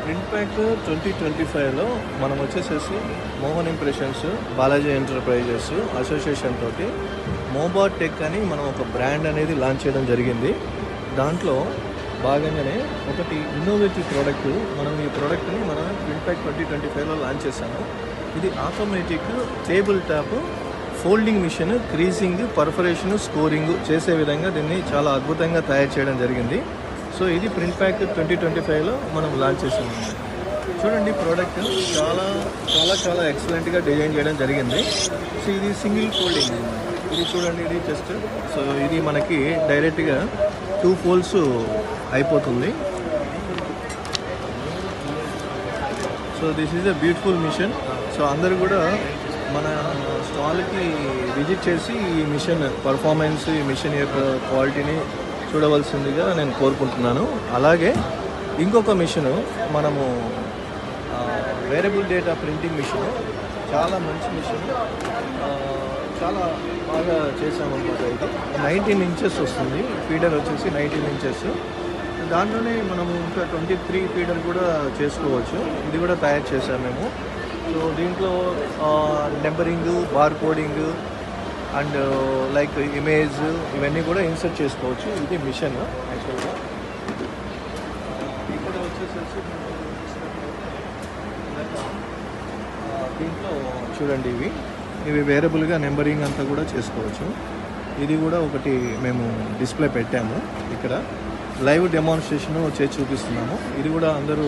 Print pack 2025లో మనం వచ్చేసేసి Mohan impressions, Balaji enterprises association తోటి మోబా టెక్ అని మనం ఒక బ్రాండ్ అనేది లాంచ్ చేయడం జరిగింది. దాంట్లో భాగంగానే ఒకటి ఇన్నోవేటివ్ ప్రోడక్ట్, మనం ఈ ప్రోడక్ట్ని మనం ప్రింట్ ప్యాక్ 2025లో లాంచ్ చేశాము. ఇది automatic table top folding machine, creasing, perforation, scoring చేసే విధంగా దీన్ని చాలా అద్భుతంగా తయారు చేయడం జరిగింది. సో ఇది ప్రింట్ ప్యాక్ 2025లో మనం లాంచ్ చేసాము. చూడండి, ప్రోడక్ట్ చాలా చాలా చాలా ఎక్సలెంట్గా డిజైన్ చేయడం జరిగింది. సో ఇది సింగిల్ ఫోల్డింగ్, ఇది చూడండి, ఇది జస్ట్ సో ఇది మనకి డైరెక్ట్గా 2 ఫోల్డ్స్ అయిపోతుంది. So this is a beautiful machine. So అందరూ కూడా మన స్టాల్కి విజిట్ చేసి ఈ మిషన్ పర్ఫార్మెన్స్, ఈ మిషన్ యొక్క క్వాలిటీని చూడవలసిందిగా నేను కోరుకుంటున్నాను. అలాగే ఇంకొక మిషను, మనము వేరియబుల్ డేటా ప్రింటింగ్ మిషను, చాలా మంచి మిషన్, చాలా బాగా చేసామన్నమాట. ఇది 19 ఇంచెస్ వస్తుంది, ఫీడర్ వచ్చేసి 19 ఇంచెస్. దాంట్లోనే మనము ఇంకా 23 ఫీడర్ కూడా చేసుకోవచ్చు. ఇది కూడా తయారు చేసాము మేము. సో దీంట్లో numbering, bar coding and like image ఇవన్నీ కూడా ఇన్సర్ట్ చేసుకోవచ్చు. ఇది మిషన్ యాక్చువల్గా. ఇక్కడ వచ్చేసేసి దీంట్లో చూడండి, ఇవి వేరియబుల్గా నెంబరింగ్ అంతా కూడా చేసుకోవచ్చు. ఇది కూడా ఒకటి మేము డిస్ప్లే పెట్టాము, ఇక్కడ లైవ్ డెమాన్స్ట్రేషన్ చేసి చూపిస్తున్నాము. ఇది కూడా అందరూ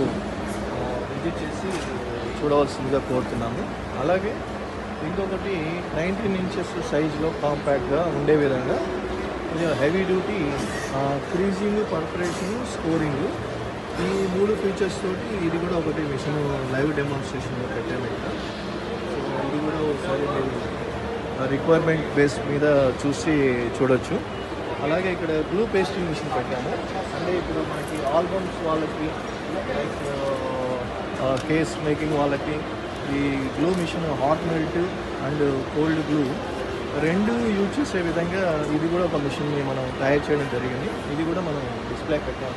విజిట్ చేసి చూడవలసిందిగా కోరుతున్నాము. అలాగే ఇంకొకటి 19 ఇంచెస్ సైజులో కాంపాక్ట్గా ఉండే విధంగా కొంచెం హెవీ డ్యూటీ క్రీజింగ్, పర్ఫరేషన్, స్కోరింగ్, ఈ 3 ఫీచర్స్ తోటి ఇది కూడా ఒకటి మిషన్ లైవ్ డెమాన్స్ట్రేషన్లో పెట్టాము ఇక్కడ. సో ఇది కూడా ఒకసారి మీరు రిక్వైర్మెంట్ బేస్ మీద చూసి చూడొచ్చు. అలాగే ఇక్కడ గ్లూ పేస్టింగ్ మిషన్ పెట్టాము. అంటే ఇప్పుడు మనకి ఆల్బమ్స్ వాళ్ళకి, లైక్ కేస్ మేకింగ్ వాళ్ళకి ఈ glue machine hot melt and cold glue రెండు యూజ్ చేసే విధంగా ఇది కూడా ఒక మిషన్ని మనం తయారు చేయడం జరిగింది. ఇది కూడా మనం డిస్ప్లే పెట్టాము.